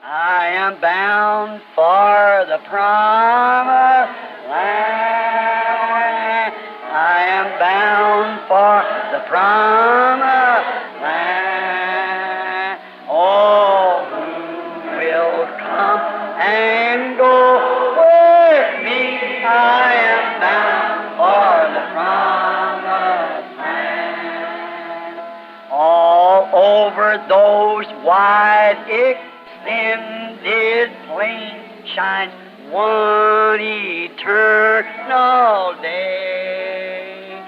I am bound for the promised land. I am bound for the promised land. Oh, who will come and go with me? I am bound for the promised land. All over those wide extended plains shines one eternal day.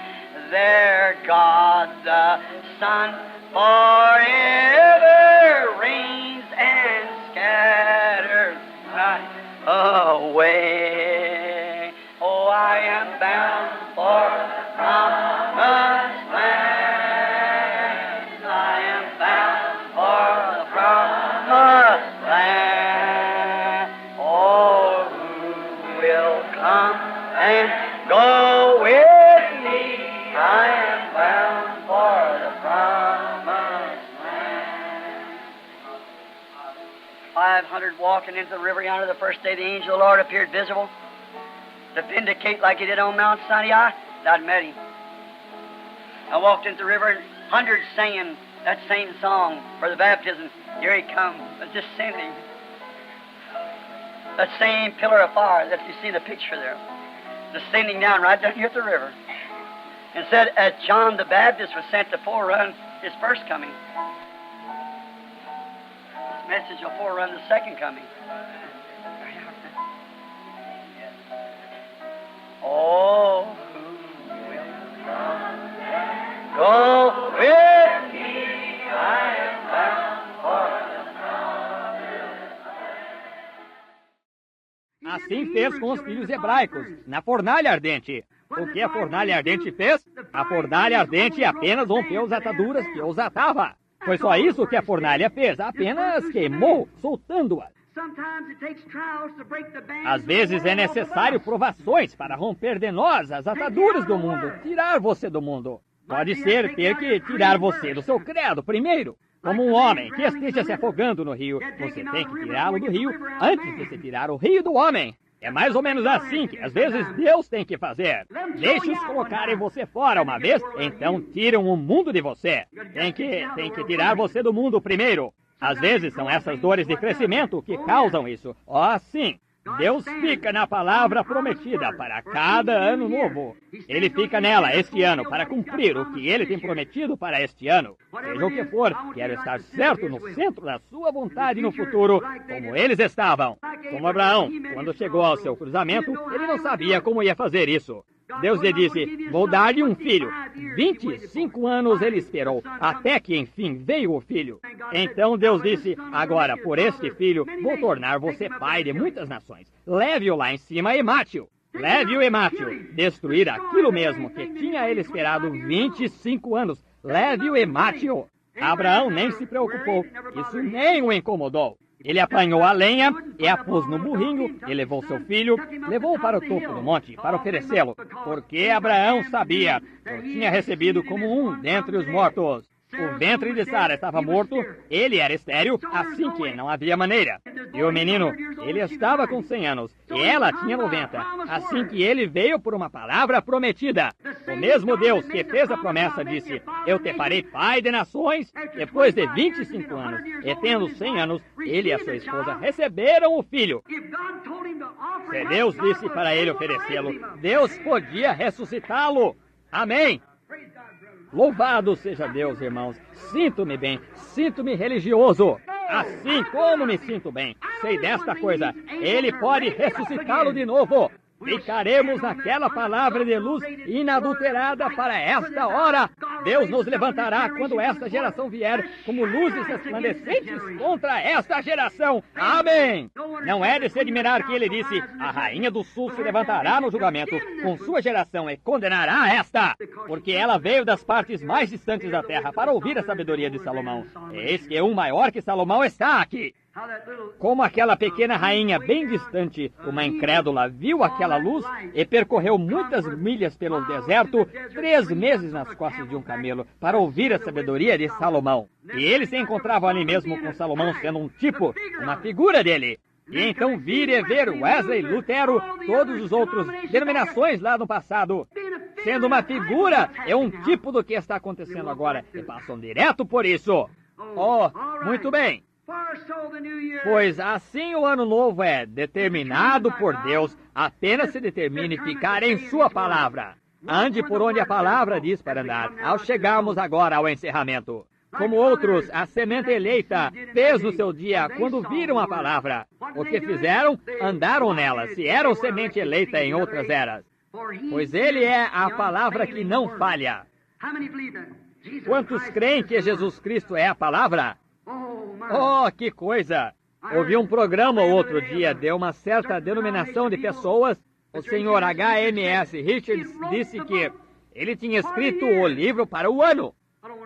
There God the Son forever reigns and scatters night away. Oh, I am bound for the promised land. I am bound for the promised land. Oh, who will come and go with me? I am bound for the promised land. 500 walking into the river yonder the first day the angel of the Lord appeared visible to vindicate like he did on Mount Sinai. I'd met him. I walked into the river and hundreds singing that same song for the baptism. Here he comes, descending. That same pillar of fire that you see in the picture there, descending down right down here at the river. And said, as John the Baptist was sent to forerun his first coming, this message will forerun the second coming. Oh, who will come and go with me? I am bound for the promised land. Assim fez com os filhos hebraicos, na fornalha ardente. O que a fornalha ardente fez? A fornalha ardente apenas rompeu as ataduras que os atava. Foi só isso que a fornalha fez, apenas queimou, soltando-as. Às vezes é necessário provações para romper de nós as ataduras do mundo, tirar você do mundo. Pode ser ter que tirar você do seu credo primeiro. Como um homem que esteja se afogando no rio, você tem que tirá-lo do rio antes de se tirar o rio do homem. É mais ou menos assim que às vezes Deus tem que fazer. Deixe-os colocarem você fora uma vez, então tiram o mundo de você. Tem que tirar você do mundo primeiro. Às vezes são essas dores de crescimento que causam isso. Oh, sim. Deus fica na palavra prometida para cada ano novo. Ele fica nela este ano para cumprir o que Ele tem prometido para este ano. Seja o que for, quero estar certo no centro da sua vontade no futuro, como eles estavam. Como Abraão, quando chegou ao seu cruzamento, ele não sabia como ia fazer isso. Deus lhe disse, vou dar-lhe um filho. 25 anos ele esperou, até que enfim veio o filho. Então Deus disse, agora por este filho vou tornar você pai de muitas nações. Leve-o lá em cima e mate-o. Leve-o e mate-o. Destruir aquilo mesmo que tinha ele esperado 25 anos. Leve-o e mate-o. Abraão nem se preocupou. Isso nem o incomodou. Ele apanhou a lenha e a pôs no burrinho e levou seu filho, levou-o para o topo do monte para oferecê-lo, porque Abraão sabia que o tinha recebido como um dentre os mortos. O ventre de Sara estava morto, ele era estéril, assim que não havia maneira. E o menino, ele estava com 100 anos, e ela tinha 90, assim que ele veio por uma palavra prometida. O mesmo Deus que fez a promessa disse, eu te farei pai de nações, depois de 25 anos, e tendo 100 anos, ele e a sua esposa receberam o filho. Se Deus disse para ele oferecê-lo, Deus podia ressuscitá-lo. Amém. Louvado seja Deus, irmãos. Sinto-me bem, sinto-me religioso. Assim como me sinto bem, sei desta coisa, Ele pode ressuscitá-lo de novo. Ficaremos naquela palavra de luz inadulterada para esta hora. Deus nos levantará quando esta geração vier, como luzes resplandecentes contra esta geração. Amém! Não é de se admirar que ele disse, a rainha do sul se levantará no julgamento com sua geração e condenará esta, porque ela veio das partes mais distantes da terra para ouvir a sabedoria de Salomão. Eis que um maior que Salomão está aqui. Como aquela pequena rainha bem distante, uma incrédula, viu aquela luz e percorreu muitas milhas pelo deserto, 3 meses nas costas de um camelo, para ouvir a sabedoria de Salomão. E ele se encontrava ali mesmo com Salomão sendo um tipo, uma figura dele. E então vir e ver Wesley, Lutero, todos os outros denominações lá no passado, sendo uma figura, é um tipo do que está acontecendo agora. E passam direto por isso. Oh, muito bem. Pois assim o ano novo é determinado por Deus, apenas se determine ficar em sua palavra. Ande por onde a palavra diz para andar, ao chegarmos agora ao encerramento. Como outros, a semente eleita fez no seu dia quando viram a palavra. O que fizeram? Andaram nela, se eram semente eleita em outras eras. Pois ele é a palavra que não falha. Quantos creem que Jesus Cristo é a palavra? Oh, que coisa! Ouvi um programa outro dia de uma certa denominação de pessoas. O senhor H.M.S. Richards disse que ele tinha escrito o livro para o ano.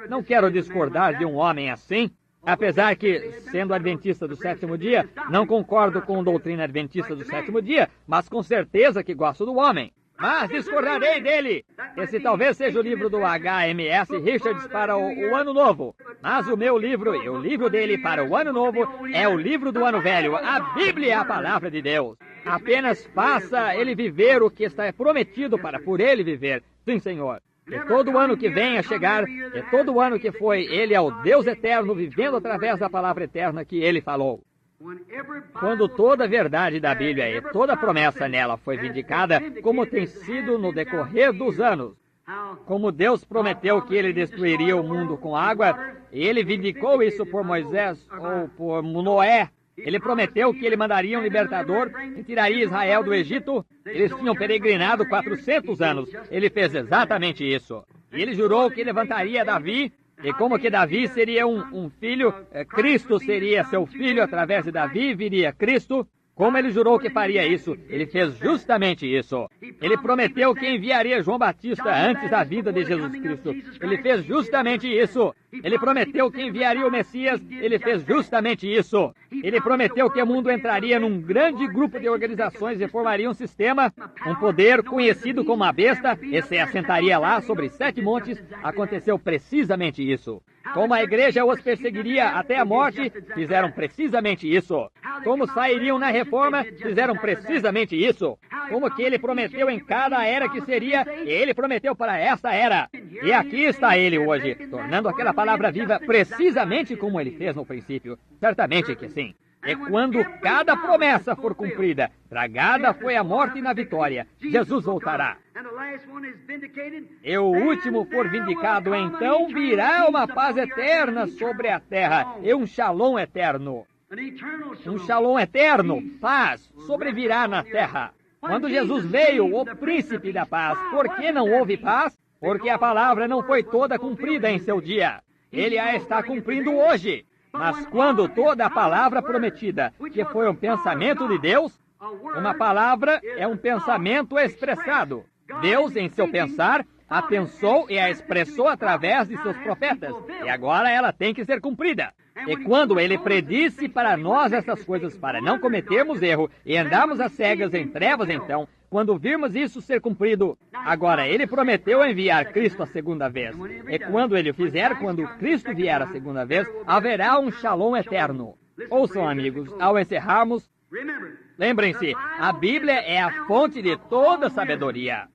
Não quero discordar de um homem assim, apesar que, sendo adventista do 7º dia, não concordo com a doutrina adventista do 7º dia, mas com certeza que gosto do homem. Mas discordarei dele. Esse talvez seja o livro do H.M.S. Richards para o Ano Novo. Mas o meu livro e o livro dele para o Ano Novo é o livro do Ano Velho. A Bíblia é a palavra de Deus. Apenas faça ele viver o que está prometido para por ele viver. Sim, Senhor. E todo ano que vem a chegar, e todo ano que foi, ele é o Deus eterno vivendo através da palavra eterna que ele falou. Quando toda a verdade da Bíblia e toda a promessa nela foi vindicada, como tem sido no decorrer dos anos, como Deus prometeu que ele destruiria o mundo com água, e ele vindicou isso por Moisés ou por Noé. Ele prometeu que ele mandaria um libertador que tiraria Israel do Egito. Eles tinham peregrinado 400 anos. Ele fez exatamente isso. E ele jurou que levantaria Davi. E como que Davi seria um filho, Cristo seria seu filho, através de Davi viria Cristo. Como ele jurou que faria isso, ele fez justamente isso. Ele prometeu que enviaria João Batista antes da vinda de Jesus Cristo. Ele fez justamente isso. Ele prometeu que enviaria o Messias. Ele fez justamente isso. Ele prometeu que o mundo entraria num grande grupo de organizações e formaria um sistema, um poder conhecido como a besta, e se assentaria lá sobre 7 montes. Aconteceu precisamente isso. Como a igreja os perseguiria até a morte, fizeram precisamente isso. Como sairiam na reforma, fizeram precisamente isso. Como que ele prometeu em cada era que seria, ele prometeu para esta era. E aqui está ele hoje, tornando aquela palavra viva precisamente como ele fez no princípio. Certamente que sim. E quando cada promessa for cumprida, tragada foi a morte e na vitória, Jesus voltará. E o último for vindicado, então virá uma paz eterna sobre a terra e um shalom eterno. Um shalom eterno, paz, sobrevirá na terra. Quando Jesus veio, o príncipe da paz, por que não houve paz? Porque a palavra não foi toda cumprida em seu dia. Ele a está cumprindo hoje. Mas quando toda a palavra prometida, que foi um pensamento de Deus, uma palavra é um pensamento expressado. Deus, em seu pensar, a pensou e a expressou através de seus profetas. E agora ela tem que ser cumprida. E quando ele predisse para nós essas coisas para não cometermos erro e andarmos às cegas em trevas, então, quando virmos isso ser cumprido, agora ele prometeu enviar Cristo a segunda vez. E quando ele o fizer, quando Cristo vier a segunda vez, haverá um shalom eterno. Ouçam, amigos, ao encerrarmos, lembrem-se, a Bíblia é a fonte de toda sabedoria.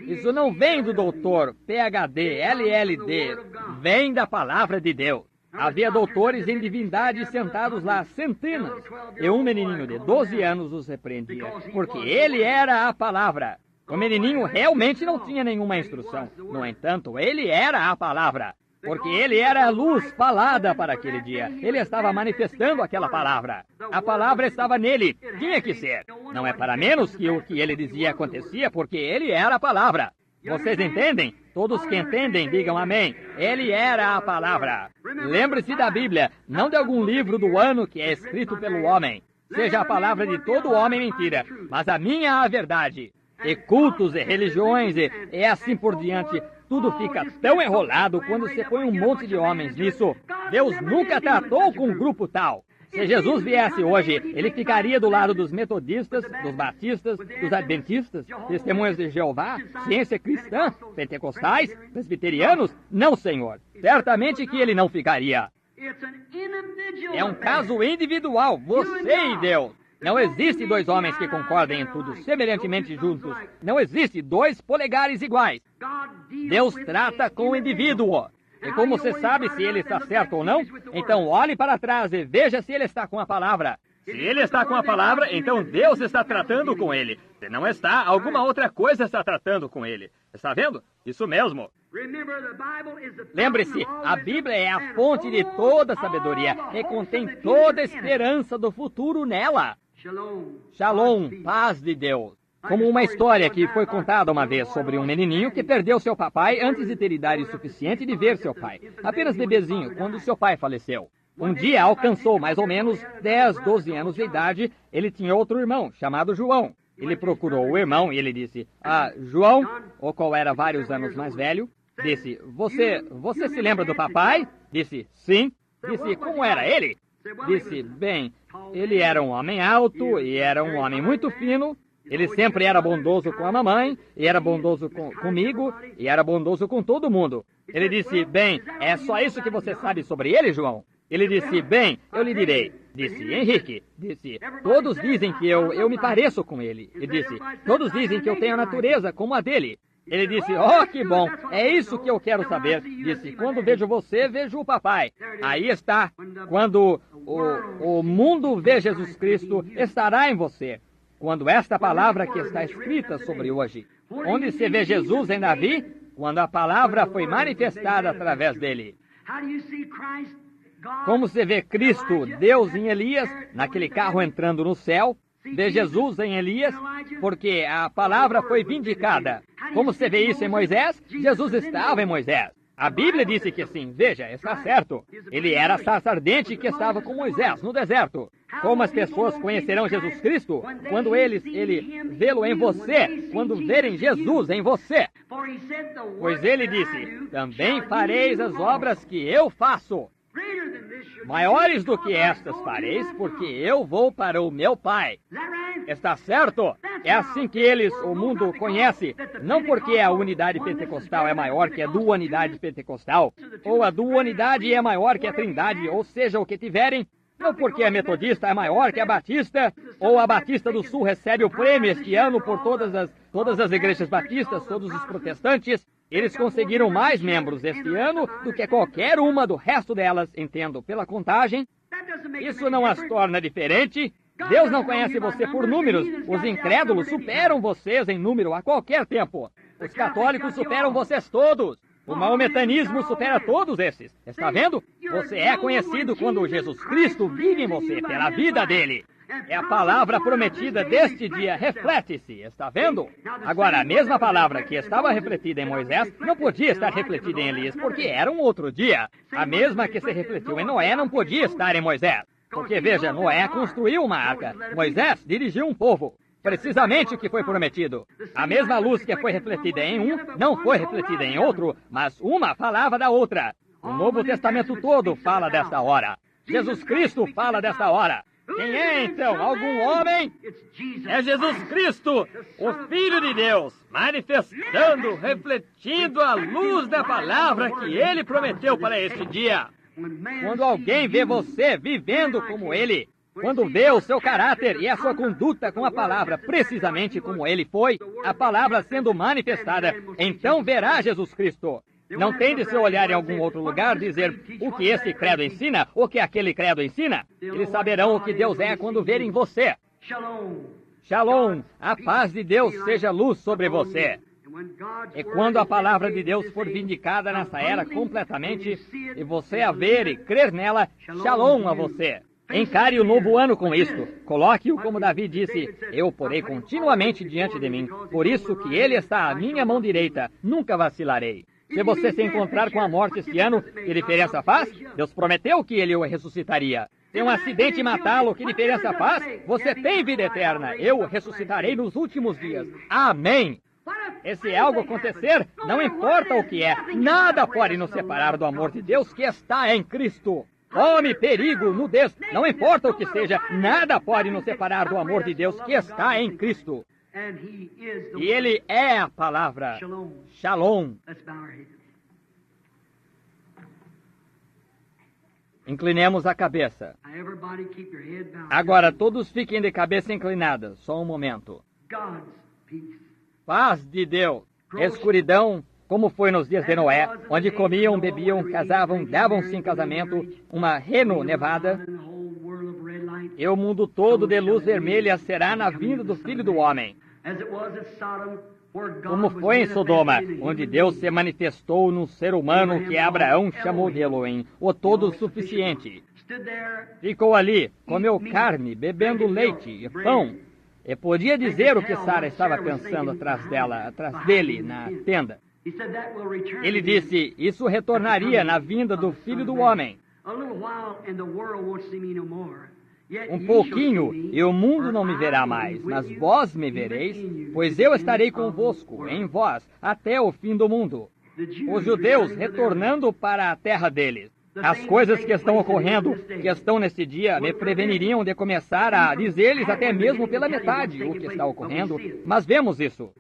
Isso não vem do doutor, PhD, LLD, vem da palavra de Deus. Havia doutores em divindade sentados lá, centenas, e um menininho de 12 anos os repreendia, porque ele era a palavra. O menininho realmente não tinha nenhuma instrução. No entanto, ele era a palavra, porque ele era a luz falada para aquele dia. Ele estava manifestando aquela palavra. A palavra estava nele, tinha que ser. Não é para menos que o que ele dizia acontecia, porque ele era a palavra. Vocês entendem? Todos que entendem, digam amém. Ele era a palavra. Lembre-se da Bíblia, não de algum livro do ano que é escrito pelo homem. Seja a palavra de todo homem mentira, mas a minha a verdade. E cultos e religiões e assim por diante. Tudo fica tão enrolado quando você põe um monte de homens nisso. Deus nunca tratou com um grupo tal. Se Jesus viesse hoje, ele ficaria do lado dos metodistas, dos batistas, dos adventistas, testemunhas de Jeová, ciência cristã, pentecostais, presbiterianos? Não, Senhor. Certamente que ele não ficaria. É um caso individual, você e Deus. Não existe dois homens que concordem em tudo semelhantemente juntos. Não existe dois polegares iguais. Deus trata com o indivíduo. E como você sabe se ele está certo ou não? Então olhe para trás e veja se ele está com a palavra. Se ele está com a palavra, então Deus está tratando com ele. Se não está, alguma outra coisa está tratando com ele. Está vendo? Isso mesmo. Lembre-se, a Bíblia é a fonte de toda sabedoria e contém toda a esperança do futuro nela. Shalom, paz de Deus. Como uma história que foi contada uma vez sobre um menininho que perdeu seu papai antes de ter idade suficiente de ver seu pai. Apenas bebezinho, quando seu pai faleceu. Um dia alcançou mais ou menos 10, 12 anos de idade. Ele tinha outro irmão, chamado João. Ele procurou o irmão e ele disse, João, o qual era vários anos mais velho, disse, você se lembra do papai? Disse, sim. Disse, como era ele? Disse, bem, ele era um homem alto e era um homem muito fino. Ele sempre era bondoso com a mamãe, e era bondoso comigo, e era bondoso com todo mundo. Ele disse, bem, é só isso que você sabe sobre ele, João? Ele disse, bem, eu lhe direi. Disse, Henrique, disse, todos dizem que eu me pareço com ele. Ele disse, todos dizem que eu tenho a natureza como a dele. Ele disse, que bom, é isso que eu quero saber. Disse, quando vejo você, vejo o papai. Aí está, quando o mundo vê Jesus Cristo, estará em você. Quando esta palavra que está escrita sobre hoje, onde se vê Jesus em Davi, quando a palavra foi manifestada através dele. Como se vê Cristo, Deus em Elias, naquele carro entrando no céu, vê Jesus em Elias, porque a palavra foi vindicada. Como se vê isso em Moisés, Jesus estava em Moisés. A Bíblia disse que sim, veja, está certo. Ele era a sarça ardente que estava com Moisés no deserto. Como as pessoas conhecerão Jesus Cristo? Quando ele vê-lo em você, quando verem Jesus em você. Pois ele disse, também fareis as obras que eu faço. Maiores do que estas fareis, porque eu vou para o meu Pai. Está certo? É assim que o mundo conhece, não porque a unidade pentecostal é maior que a duanidade pentecostal, ou a duanidade é maior que a trindade, ou seja, o que tiverem, não porque a metodista é maior que a batista, ou a batista do sul recebe o prêmio este ano por todas as igrejas batistas, todos os protestantes. Eles conseguiram mais membros este ano do que qualquer uma do resto delas, entendo, pela contagem. Isso não as torna diferente. Deus não conhece você por números. Os incrédulos superam vocês em número a qualquer tempo. Os católicos superam vocês todos. O maometanismo supera todos esses. Está vendo? Você é conhecido quando Jesus Cristo vive em você, pela vida dele. É a palavra prometida deste dia, reflete-se, está vendo? Agora, a mesma palavra que estava refletida em Moisés não podia estar refletida em Elias, porque era um outro dia. A mesma que se refletiu em Noé não podia estar em Moisés. Porque, veja, Noé construiu uma arca, Moisés dirigiu um povo. Precisamente o que foi prometido. A mesma luz que foi refletida em um, não foi refletida em outro, mas uma falava da outra. O Novo Testamento todo fala desta hora. Jesus Cristo fala desta hora. Quem é, então? Algum homem? É Jesus Cristo, o Filho de Deus, manifestando, refletindo a luz da palavra que Ele prometeu para este dia. Quando alguém vê você vivendo como Ele, quando vê o seu caráter e a sua conduta com a palavra precisamente como Ele foi, a palavra sendo manifestada, então verá Jesus Cristo. Não tem de se olhar em algum outro lugar dizer o que esse credo ensina, o que aquele credo ensina. Eles saberão o que Deus é quando verem você. Shalom, a paz de Deus seja luz sobre você. E quando a palavra de Deus for vindicada nessa era completamente, e você a ver e crer nela, shalom a você. Encare o novo ano com isto. Coloque-o como Davi disse, eu porei continuamente diante de mim. Por isso que ele está à minha mão direita, nunca vacilarei. Se você se encontrar com a morte este ano, que diferença faz? Deus prometeu que ele o ressuscitaria. Se um acidente matá-lo, que diferença faz? Você tem vida eterna. Eu o ressuscitarei nos últimos dias. Amém. Esse algo acontecer, não importa o que é, nada pode nos separar do amor de Deus que está em Cristo. Fome, perigo, nudez, não importa o que seja, nada pode nos separar do amor de Deus que está em Cristo. E Ele é a palavra. Shalom. Inclinemos a cabeça. Agora todos fiquem de cabeça inclinada, só um momento. Paz de Deus. Escuridão, como foi nos dias de Noé, onde comiam, bebiam, casavam, davam-se em casamento, uma reno nevada. E o mundo todo de luz vermelha será na vinda do Filho do Homem. Como foi em Sodoma, onde Deus se manifestou num ser humano que Abraão chamou de Elohim, o todo-suficiente. Ficou ali, comeu carne, bebendo leite e pão, e podia dizer o que Sara estava pensando atrás dele, na tenda. Ele disse, isso retornaria na vinda do Filho do Homem. Um pouquinho, e o mundo não me verá mais, mas vós me vereis, pois eu estarei convosco, em vós, até o fim do mundo. Os judeus retornando para a terra deles. As coisas que estão ocorrendo, que estão neste dia, me preveniriam de começar a dizer-lhes até mesmo pela metade o que está ocorrendo, mas vemos isso.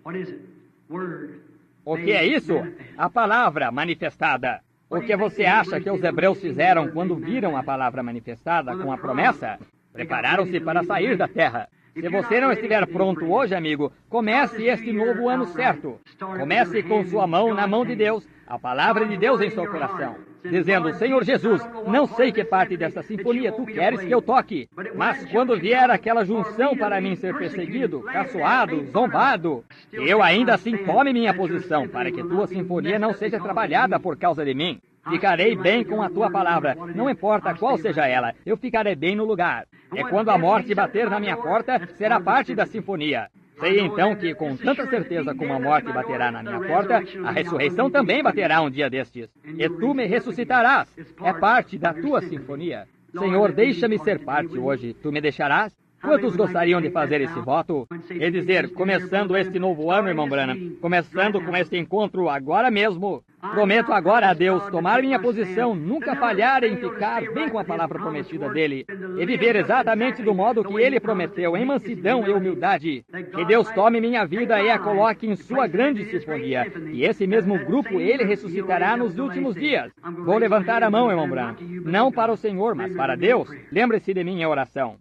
O que é isso? A palavra manifestada. O que você acha que os hebreus fizeram quando viram a palavra manifestada com a promessa? Prepararam-se para sair da terra. Se você não estiver pronto hoje, amigo, comece este novo ano certo. Comece com sua mão na mão de Deus, a palavra de Deus em seu coração, dizendo, Senhor Jesus, não sei que parte dessa sinfonia tu queres que eu toque, mas quando vier aquela junção para mim ser perseguido, caçoado, zombado, eu ainda assim tome minha posição, para que tua sinfonia não seja trabalhada por causa de mim. Ficarei bem com a tua palavra, não importa qual seja ela, eu ficarei bem no lugar. E quando a morte bater na minha porta, será parte da sinfonia. Sei então que, com tanta certeza como a morte baterá na minha porta, a ressurreição também baterá um dia destes. E tu me ressuscitarás. É parte da tua sinfonia. Senhor, deixa-me ser parte hoje. Tu me deixarás? Quantos gostariam de fazer esse voto? E dizer, começando este novo ano, irmão Branham, começando com este encontro agora mesmo, prometo agora a Deus tomar minha posição, nunca falhar em ficar bem com a palavra prometida dele, e viver exatamente do modo que ele prometeu, em mansidão e humildade. Que Deus tome minha vida e a coloque em sua grande sinfonia, e esse mesmo grupo ele ressuscitará nos últimos dias. Vou levantar a mão, irmão Branham, não para o Senhor, mas para Deus. Lembre-se de mim em oração.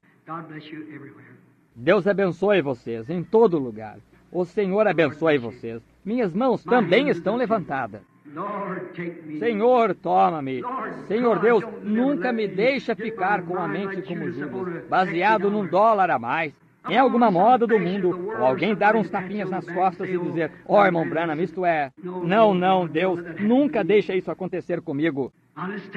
Deus abençoe vocês em todo lugar. O Senhor abençoe vocês. Minhas mãos também estão levantadas. Senhor, toma-me. Senhor Deus, nunca me deixa ficar com a mente como Judas, baseado num dólar a mais, em alguma moda do mundo, ou alguém dar uns tapinhas nas costas e dizer, irmão Branham, isto é... Não, Deus, nunca deixa isso acontecer comigo.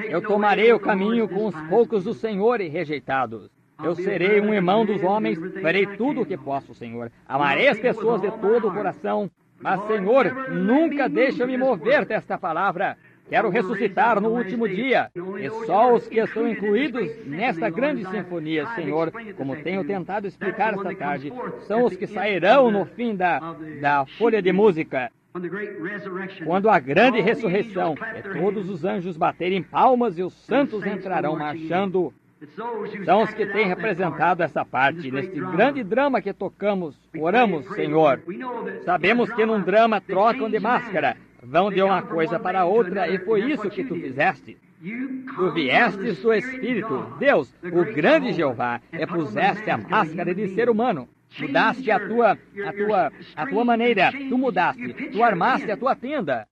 Eu tomarei o caminho com os poucos do Senhor e rejeitados. Eu serei um irmão dos homens, farei tudo o que posso, Senhor. Amarei as pessoas de todo o coração. Mas, Senhor, nunca deixa-me mover desta palavra. Quero ressuscitar no último dia. E só os que estão incluídos nesta grande sinfonia, Senhor, como tenho tentado explicar esta tarde, são os que sairão no fim da folha de música. Quando a grande ressurreição e todos os anjos baterem palmas e os santos entrarão marchando, são os que têm representado essa parte neste grande drama que tocamos, oramos, Senhor. Sabemos que num drama trocam de máscara, vão de uma coisa para outra, e foi isso que tu fizeste. Tu viestes do Espírito, Deus, o grande Jeová, e puseste a máscara de ser humano. Mudaste a tua maneira, tu mudaste, tu armaste a tua tenda.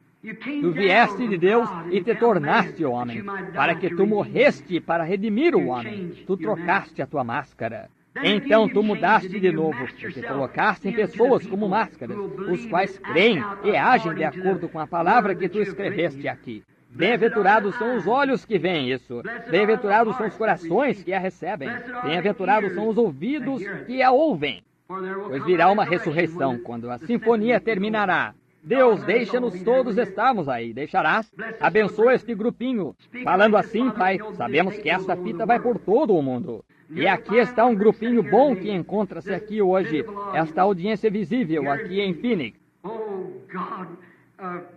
Tu vieste de Deus e te tornaste homem, para que tu morreste para redimir o homem. Tu trocaste a tua máscara. Então tu mudaste de novo e te colocaste em pessoas como máscaras, os quais creem e agem de acordo com a palavra que tu escreveste aqui. Bem-aventurados são os olhos que veem isso. Bem-aventurados são os corações que a recebem. Bem-aventurados são os ouvidos que a ouvem. Pois virá uma ressurreição quando a sinfonia terminará. Deus, deixa-nos todos estarmos aí, deixarás? Abençoa este grupinho. Falando assim, Pai, sabemos que esta fita vai por todo o mundo. E aqui está um grupinho bom que encontra-se aqui hoje, esta audiência visível aqui em Phoenix.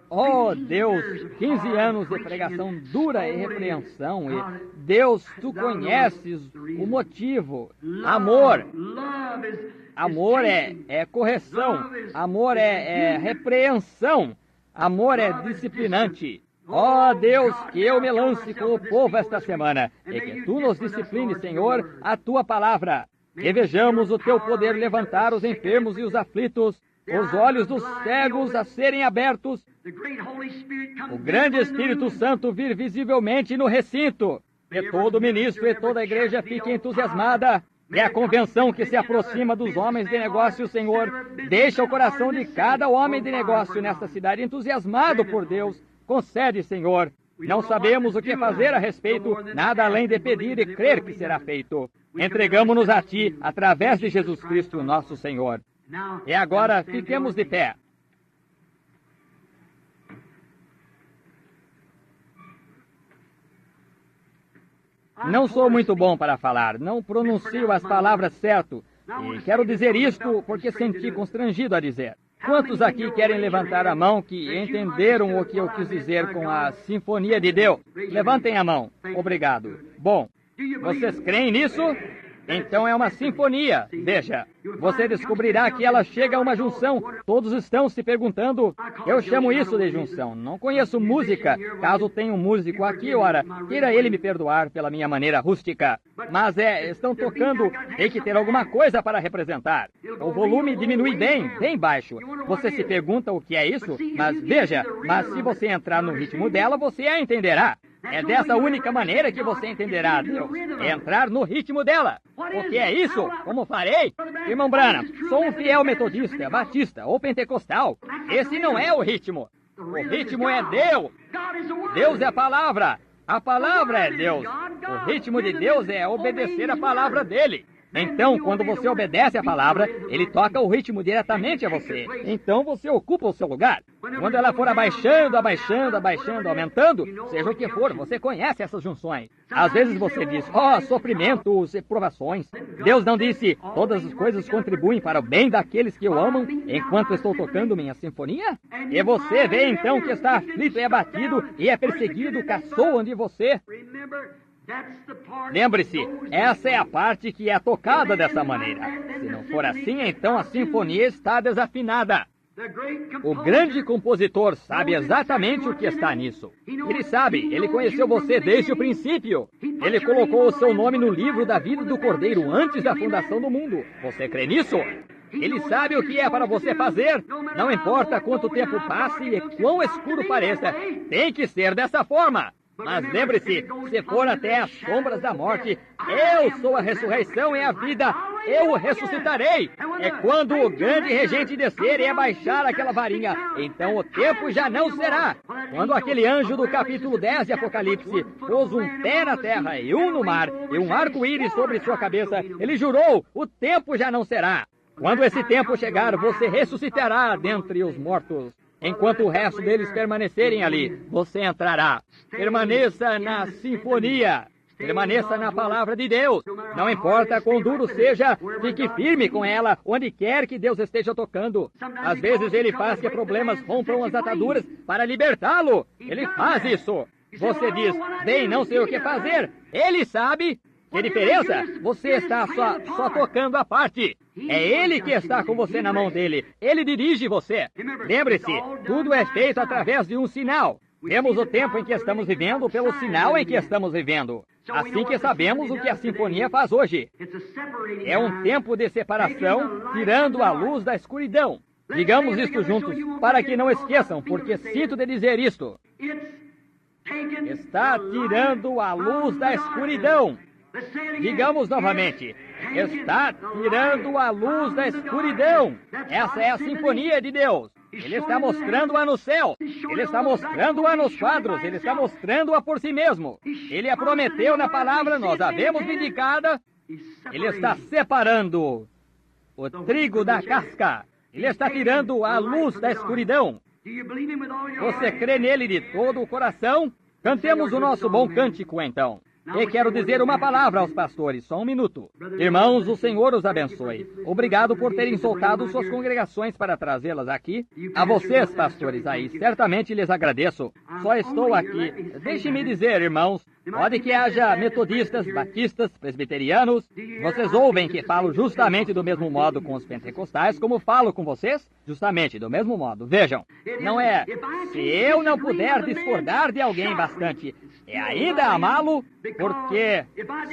Oh, Deus, 15 anos de pregação dura e repreensão. E, Deus, Tu conheces o motivo. Amor. Amor é correção. Amor é repreensão. Amor é disciplinante. Ó Deus, que eu me lance com o povo esta semana, e que Tu nos disciplines, Senhor, a Tua palavra. Que vejamos o Teu poder levantar os enfermos e os aflitos, os olhos dos cegos a serem abertos, o grande Espírito Santo vir visivelmente no recinto, que todo ministro e toda a igreja fique entusiasmada. E a convenção que se aproxima dos homens de negócio, Senhor, deixa o coração de cada homem de negócio nesta cidade entusiasmado por Deus. Concede, Senhor. Não sabemos o que fazer a respeito, nada além de pedir e crer que será feito. Entregamos-nos a Ti, através de Jesus Cristo, nosso Senhor. E agora, fiquemos de pé. Não sou muito bom para falar, não pronuncio as palavras certo. E quero dizer isto porque senti constrangido a dizer. Quantos aqui querem levantar a mão que entenderam o que eu quis dizer com a Sinfonia de Deus? Levantem a mão. Obrigado. Bom, vocês creem nisso? Então é uma sinfonia. Veja, você descobrirá que ela chega a uma junção. Todos estão se perguntando. Eu chamo isso de junção. Não conheço música. Caso tenha um músico aqui, ora, queira ele me perdoar pela minha maneira rústica. Mas estão tocando. Tem que ter alguma coisa para representar. O volume diminui bem baixo. Você se pergunta o que é isso? Mas veja, se você entrar no ritmo dela, você a entenderá. É dessa única maneira que você entenderá Deus. É entrar no ritmo dela. O que é isso? Como farei? Irmão Branham, sou um fiel metodista, batista ou pentecostal. Esse não é o ritmo. O ritmo é Deus. Deus é a palavra. A palavra é Deus. O ritmo de Deus é obedecer a palavra dele. Então, quando você obedece a palavra, ele toca o ritmo diretamente a você. Então você ocupa o seu lugar. Quando ela for abaixando, aumentando, seja o que for, você conhece essas junções. Às vezes você diz, sofrimentos e provações. Deus não disse, todas as coisas contribuem para o bem daqueles que o amam, enquanto estou tocando minha sinfonia? E você vê então que está aflito e abatido e é perseguido, caçoam de você. Lembre-se, essa é a parte que é tocada dessa maneira. Se não for assim, então a sinfonia está desafinada. O grande compositor sabe exatamente o que está nisso. Ele sabe, ele conheceu você desde o princípio. Ele colocou o seu nome no livro da vida do Cordeiro antes da fundação do mundo. Você crê nisso? Ele sabe o que é para você fazer. Não importa quanto tempo passe e quão escuro pareça, tem que ser dessa forma. Mas lembre-se, se for até as sombras da morte, eu sou a ressurreição e a vida, eu o ressuscitarei. É quando o grande regente descer e abaixar aquela varinha, então o tempo já não será. Quando aquele anjo do capítulo 10 de Apocalipse pôs um pé na terra e um no mar, e um arco-íris sobre sua cabeça, ele jurou, o tempo já não será. Quando esse tempo chegar, você ressuscitará dentre os mortos. Enquanto o resto deles permanecerem ali, você entrará. Permaneça na sinfonia. Permaneça na palavra de Deus. Não importa quão duro seja, fique firme com ela, onde quer que Deus esteja tocando. Às vezes ele faz que problemas rompam as ataduras para libertá-lo. Ele faz isso. Você diz, bem, não sei o que fazer. Ele sabe. Que diferença? Você está só tocando a parte. É Ele que está com você na mão dele. Ele dirige você. Lembre-se, tudo é feito através de um sinal. Vemos o tempo em que estamos vivendo pelo sinal em que estamos vivendo. Assim que sabemos o que a sinfonia faz hoje. É um tempo de separação, tirando a luz da escuridão. Digamos isto juntos, para que não esqueçam, porque sinto de dizer isto. Está tirando a luz da escuridão. Digamos novamente, está tirando a luz da escuridão. Essa é a sinfonia de Deus. Ele está mostrando-a no céu. Ele está mostrando-a nos quadros. Ele está mostrando-a por si mesmo. Ele a prometeu na palavra, nós a vemos vindicada. Ele está separando o trigo da casca. Ele está tirando a luz da escuridão. Você crê nele de todo o coração? Cantemos o nosso bom cântico, então. E quero dizer uma palavra aos pastores, só um minuto. Irmãos, o Senhor os abençoe. Obrigado por terem soltado suas congregações para trazê-las aqui. A vocês, pastores aí, certamente lhes agradeço. Só estou aqui. Deixe-me dizer, irmãos, pode que haja metodistas, batistas, presbiterianos. Vocês ouvem que falo justamente do mesmo modo com os pentecostais como falo com vocês? Justamente do mesmo modo. Vejam, não é... Se eu não puder discordar de alguém bastante, é ainda amá-lo, porque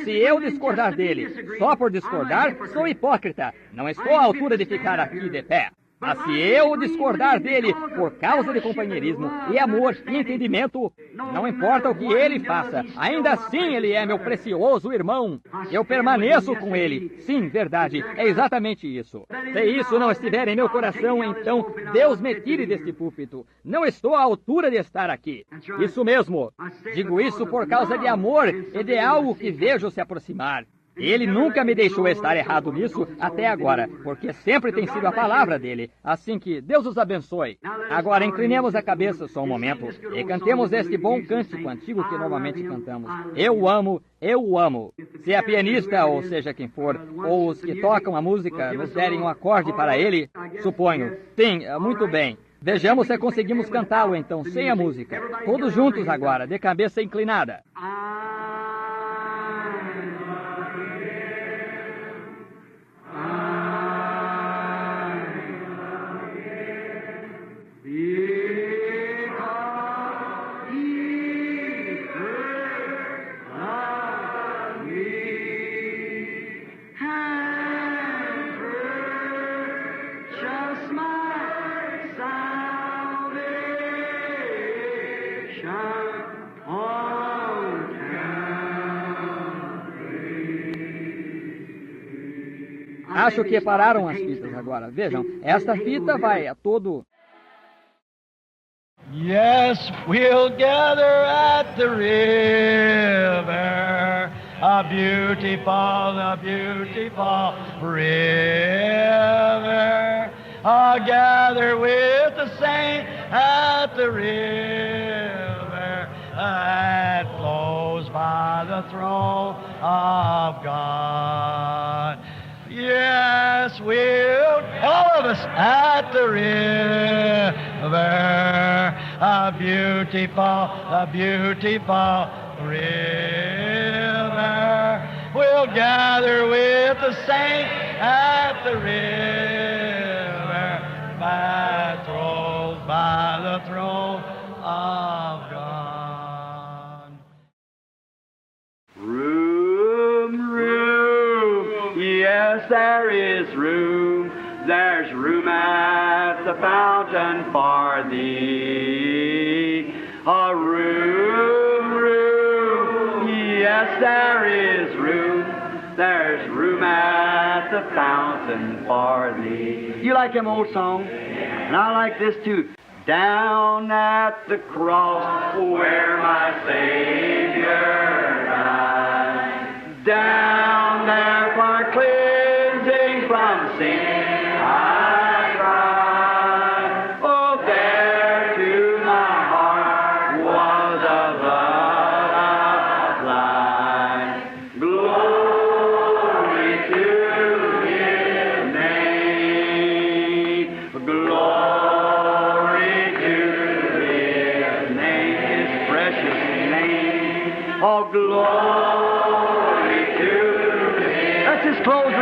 se eu discordar dele só por discordar, sou hipócrita. Não estou à altura de ficar aqui de pé. Mas se eu discordar dele por causa de companheirismo e amor e entendimento, não importa o que ele faça, ainda assim ele é meu precioso irmão. Eu permaneço com ele. Sim, verdade, é exatamente isso. Se isso não estiver em meu coração, então Deus me tire deste púlpito. Não estou à altura de estar aqui. Isso mesmo. Digo isso por causa de amor e de algo que vejo se aproximar. Ele nunca me deixou estar errado nisso até agora, porque sempre tem sido a palavra dele. Assim que Deus os abençoe. Agora inclinemos a cabeça só um momento e cantemos este bom cântico antigo que normalmente cantamos. Eu o amo, eu o amo. Se a pianista, ou seja quem for, ou os que tocam a música nos derem um acorde para ele, suponho. Sim, muito bem. Vejamos se conseguimos cantá-lo então, sem a música. Todos juntos agora, de cabeça inclinada. Acho que pararam as fitas agora. Vejam, esta fita vai a todo... Yes, we'll gather at the river, a beautiful river. I'll gather with the saints at the river that flows by the throne of God. Yes, we'll, all of us, at the river, a beautiful river. We'll gather with the saints at the river that flows by the throne of God. Room, yes, there is room. There's room at the fountain for thee. A room, yes, there is room. There's room at the fountain for thee. You like them old songs? And I like this too. Down at the cross where my Savior died. Down there for cleansing from sin. Let's just close